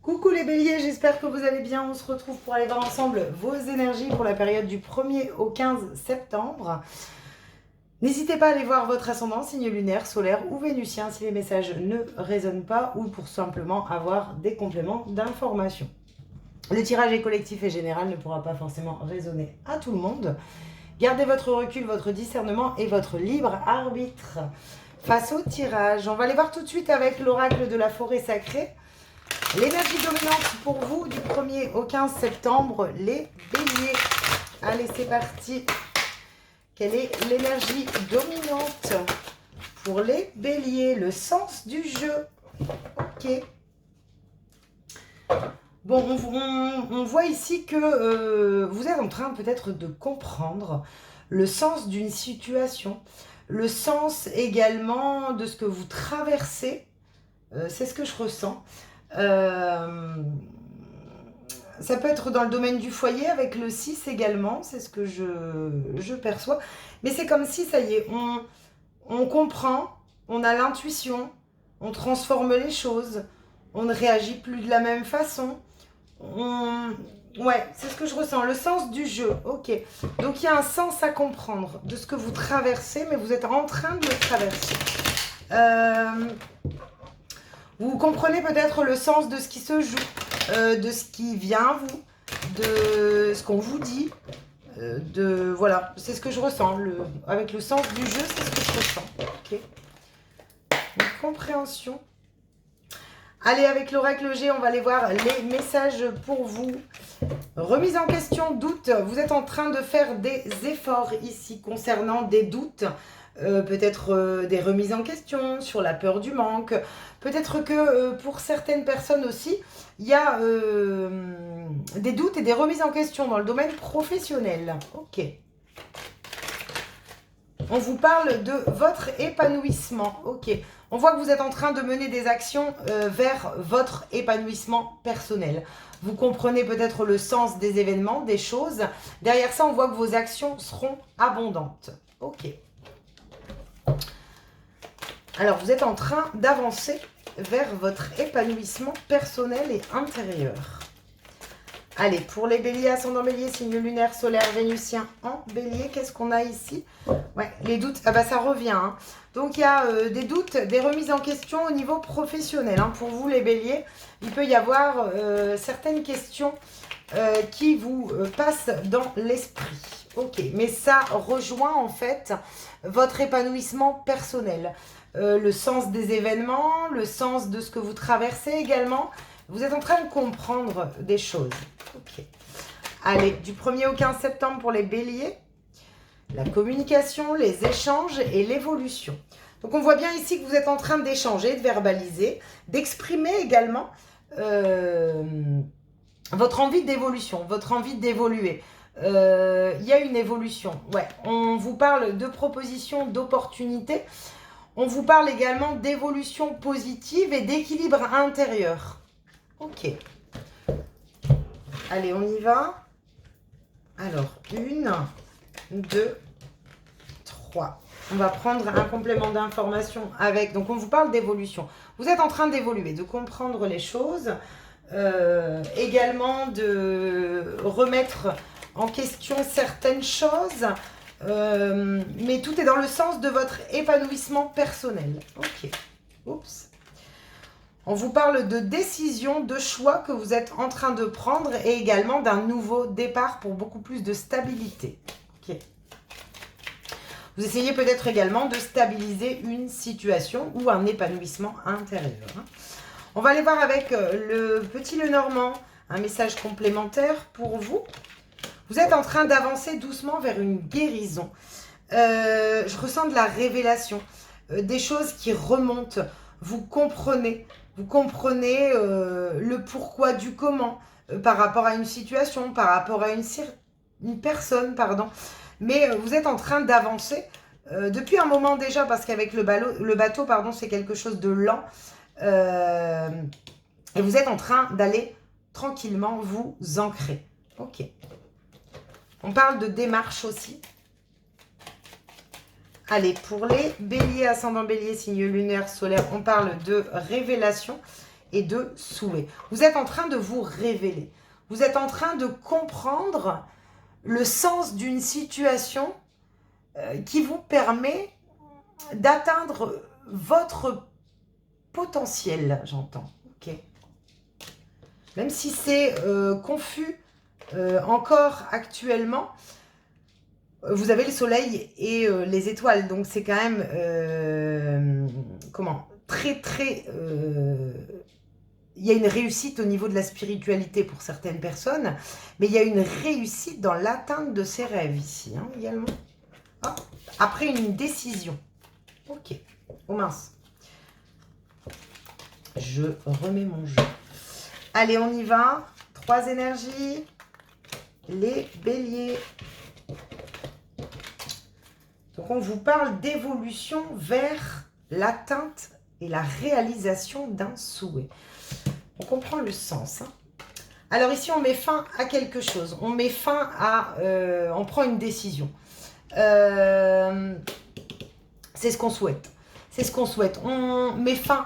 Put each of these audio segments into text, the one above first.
Coucou les béliers, j'espère que vous allez bien. On se retrouve pour aller voir ensemble vos énergies pour la période du 1er au 15 septembre. N'hésitez pas à aller voir votre ascendant, signe lunaire, solaire ou vénusien si les messages ne résonnent pas ou pour simplement avoir des compléments d'information. Le tirage est collectif et général, ne pourra pas forcément résonner à tout le monde. Gardez votre recul, votre discernement et votre libre arbitre face au tirage. On va aller voir tout de suite avec l'oracle de la forêt sacrée. L'énergie dominante pour vous du 1er au 15 septembre, les béliers. Allez, c'est parti. Quelle est l'énergie dominante pour les béliers? Le sens du jeu. Ok. Bon, on voit ici que vous êtes en train peut-être de comprendre le sens d'une situation, le sens également de ce que vous traversez. C'est ce que je ressens. Ça peut être dans le domaine du foyer avec le 6 également, c'est ce que je perçois. Mais c'est comme si, ça y est, on comprend, on a l'intuition, on transforme les choses, on ne réagit plus de la même façon. Ouais, c'est ce que je ressens, le sens du jeu, ok. Donc il y a un sens à comprendre de ce que vous traversez, mais vous êtes en train de le traverser. Vous comprenez peut-être le sens de ce qui se joue, de ce qui vient à vous, de ce qu'on vous dit. Voilà, c'est ce que je ressens. Avec le sens du jeu, c'est ce que je ressens. Ok. Une compréhension. Allez, avec l'oracle G, on va aller voir les messages pour vous. Remise en question, doute. Vous êtes en train de faire des efforts ici concernant des doutes. Peut-être des remises en question sur la peur du manque. Peut-être que pour certaines personnes aussi, il y a des doutes et des remises en question dans le domaine professionnel. Ok. On vous parle de votre épanouissement. Ok. On voit que vous êtes en train de mener des actions vers votre épanouissement personnel. Vous comprenez peut-être le sens des événements, des choses. Derrière ça, on voit que vos actions seront abondantes. Ok. Alors, vous êtes en train d'avancer vers votre épanouissement personnel et intérieur. Allez, pour les béliers, ascendant bélier, signe lunaire, solaire, vénusien en bélier, qu'est-ce qu'on a ici? Ouais, les doutes, ah bah ça revient. Hein. Donc, il y a des doutes, des remises en question au niveau professionnel. Hein. Pour vous, les béliers, il peut y avoir certaines questions qui vous passent dans l'esprit. Ok, mais ça rejoint en fait votre épanouissement personnel. Le sens des événements, le sens de ce que vous traversez également. Vous êtes en train de comprendre des choses. Ok. Allez, du 1er au 15 septembre pour les béliers, la communication, les échanges et l'évolution. Donc on voit bien ici que vous êtes en train d'échanger, de verbaliser, d'exprimer également votre envie d'évolution, votre envie d'évoluer. Il y a une évolution. Ouais. On vous parle de propositions, d'opportunités. On vous parle également d'évolution positive et d'équilibre intérieur. Ok. Allez, on y va. Alors, 1, 2, 3. On va prendre un complément d'information avec... Donc, on vous parle d'évolution. Vous êtes en train d'évoluer, de comprendre les choses. Également de remettre en question certaines choses. Mais tout est dans le sens de votre épanouissement personnel. Ok. Oups. On vous parle de décisions, de choix que vous êtes en train de prendre et également d'un nouveau départ pour beaucoup plus de stabilité. Ok. Vous essayez peut-être également de stabiliser une situation ou un épanouissement intérieur. On va aller voir avec le petit Lenormand, un message complémentaire pour vous. Vous êtes en train d'avancer doucement vers une guérison. Je ressens de la révélation, des choses qui remontent. Vous comprenez le pourquoi du comment par rapport à une situation, par rapport à une personne, pardon. Mais vous êtes en train d'avancer depuis un moment déjà, parce qu'avec le bateau, pardon, c'est quelque chose de lent. Et vous êtes en train d'aller tranquillement vous ancrer. Ok. On parle de démarche aussi. Allez, pour les béliers, ascendant bélier, signe lunaire, solaire, on parle de révélation et de souhait. Vous êtes en train de vous révéler. Vous êtes en train de comprendre le sens d'une situation qui vous permet d'atteindre votre potentiel, j'entends. Ok. Même si c'est confus encore actuellement, vous avez le soleil et les étoiles. Donc, c'est quand même, très, très... il y a une réussite au niveau de la spiritualité pour certaines personnes, mais il y a une réussite dans l'atteinte de ses rêves ici, hein, également. Ah, après une décision. Ok. Oh mince. Je remets mon jeu. Allez, on y va. 3 énergies. Les béliers. Donc, on vous parle d'évolution vers l'atteinte et la réalisation d'un souhait. On comprend le sens. Hein. Alors ici, on met fin à quelque chose. On met fin à... on prend une décision. C'est ce qu'on souhaite. C'est ce qu'on souhaite. On met fin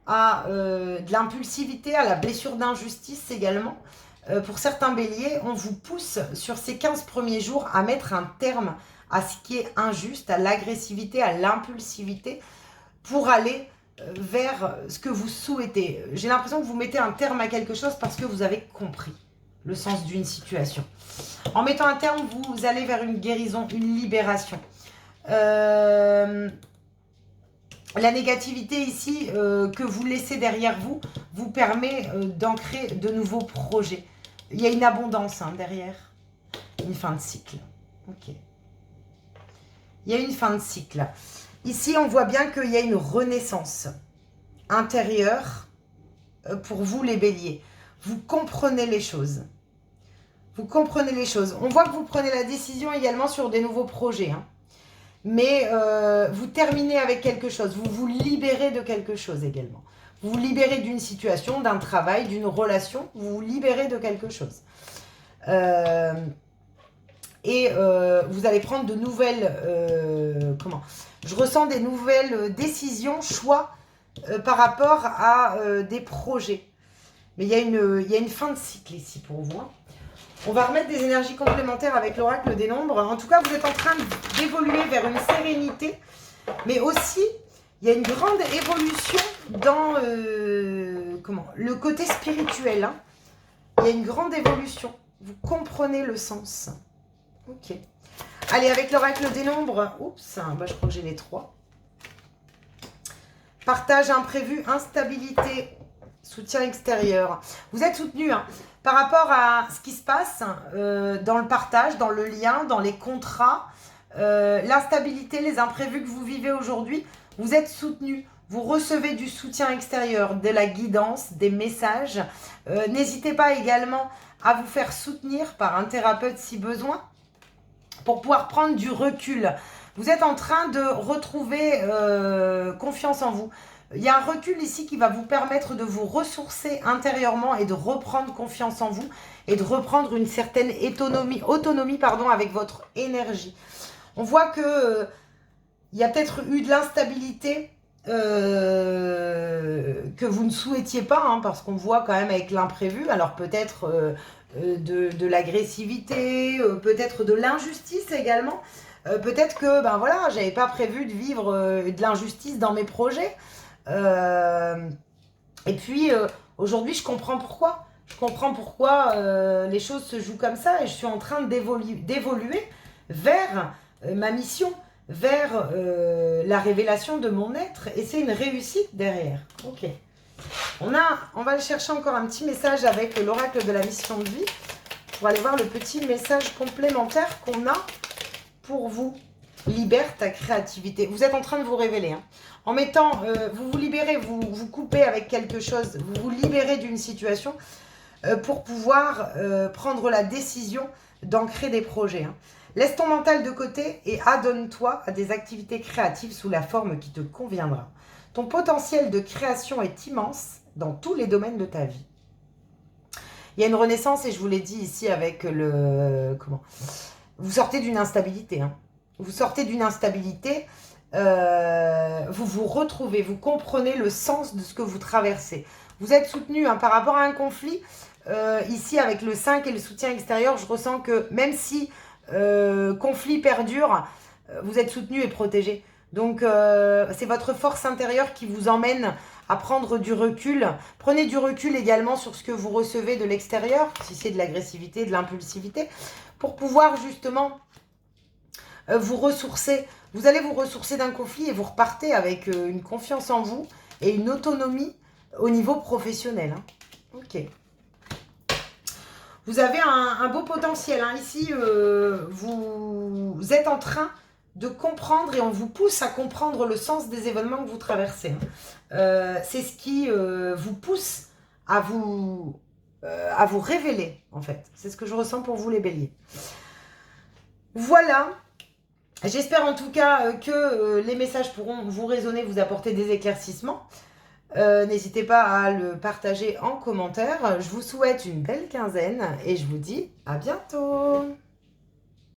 à de l'impulsivité, à la blessure d'injustice également. Pour certains béliers, on vous pousse sur ces 15 premiers jours à mettre un terme à ce qui est injuste, à l'agressivité, à l'impulsivité, pour aller vers ce que vous souhaitez. J'ai l'impression que vous mettez un terme à quelque chose parce que vous avez compris le sens d'une situation. En mettant un terme, vous allez vers une guérison, une libération. La négativité ici que vous laissez derrière vous vous permet d'ancrer de nouveaux projets. Il y a une abondance derrière. Une fin de cycle. Ok. Il y a une fin de cycle. Ici, on voit bien qu'il y a une renaissance intérieure pour vous, les béliers. Vous comprenez les choses. Vous comprenez les choses. On voit que vous prenez la décision également sur des nouveaux projets. Hein. Mais vous terminez avec quelque chose. Vous vous libérez de quelque chose également. Vous vous libérez d'une situation, d'un travail, d'une relation. Vous vous libérez de quelque chose. Vous allez prendre de nouvelles... Je ressens des nouvelles décisions, choix par rapport à des projets. Mais il y a une fin de cycle ici pour vous. Hein. On va remettre des énergies complémentaires avec l'oracle des nombres. En tout cas, vous êtes en train d'évoluer vers une sérénité. Mais aussi, il y a une grande évolution dans le côté spirituel. Hein. Il y a une grande évolution. Vous comprenez le sens. Ok. Allez, avec l'oracle des nombres. Oups, je crois que j'ai les 3. Partage imprévu, instabilité, soutien extérieur. Vous êtes soutenu par rapport à ce qui se passe dans le partage, dans le lien, dans les contrats, l'instabilité, les imprévus que vous vivez aujourd'hui. Vous êtes soutenu. Vous recevez du soutien extérieur, de la guidance, des messages. N'hésitez pas également à vous faire soutenir par un thérapeute si besoin, pour pouvoir prendre du recul. Vous êtes en train de retrouver confiance en vous. Il y a un recul ici qui va vous permettre de vous ressourcer intérieurement et de reprendre confiance en vous et de reprendre une certaine autonomie avec votre énergie. On voit que il y a peut-être eu de l'instabilité que vous ne souhaitiez pas, parce qu'on voit quand même avec l'imprévu. Alors peut-être de l'agressivité, peut-être de l'injustice également. Peut-être que, j'avais pas prévu de vivre de l'injustice dans mes projets. Et puis, aujourd'hui, je comprends pourquoi. Je comprends pourquoi les choses se jouent comme ça et je suis en train d'évoluer vers ma mission, vers la révélation de mon être. Et c'est une réussite derrière. Ok. On va aller chercher encore un petit message avec l'oracle de la mission de vie pour aller voir le petit message complémentaire qu'on a pour vous. Libère ta créativité. Vous êtes en train de vous révéler. En mettant, vous vous libérez, vous coupez avec quelque chose, vous vous libérez d'une situation pour pouvoir prendre la décision d'ancrer des projets. Laisse ton mental de côté et adonne-toi à des activités créatives sous la forme qui te conviendra. Ton potentiel de création est immense dans tous les domaines de ta vie. Il y a une renaissance et je vous l'ai dit ici avec le... Vous sortez d'une instabilité. Vous sortez d'une instabilité, vous vous retrouvez, vous comprenez le sens de ce que vous traversez. Vous êtes soutenu par rapport à un conflit. Ici, avec le 5 et le soutien extérieur, je ressens que même si conflit perdure, vous êtes soutenu et protégé. Donc, c'est votre force intérieure qui vous emmène à prendre du recul. Prenez du recul également sur ce que vous recevez de l'extérieur, si c'est de l'agressivité, de l'impulsivité, pour pouvoir justement vous ressourcer. Vous allez vous ressourcer d'un conflit et vous repartez avec une confiance en vous et une autonomie au niveau professionnel. Hein. Ok. Vous avez un beau potentiel. Hein. Ici, vous êtes en train de comprendre et on vous pousse à comprendre le sens des événements que vous traversez. C'est ce qui vous pousse à vous révéler, en fait. C'est ce que je ressens pour vous, les béliers. Voilà. J'espère en tout cas que les messages pourront vous résonner, vous apporter des éclaircissements. N'hésitez pas à le partager en commentaire. Je vous souhaite une belle quinzaine et je vous dis à bientôt.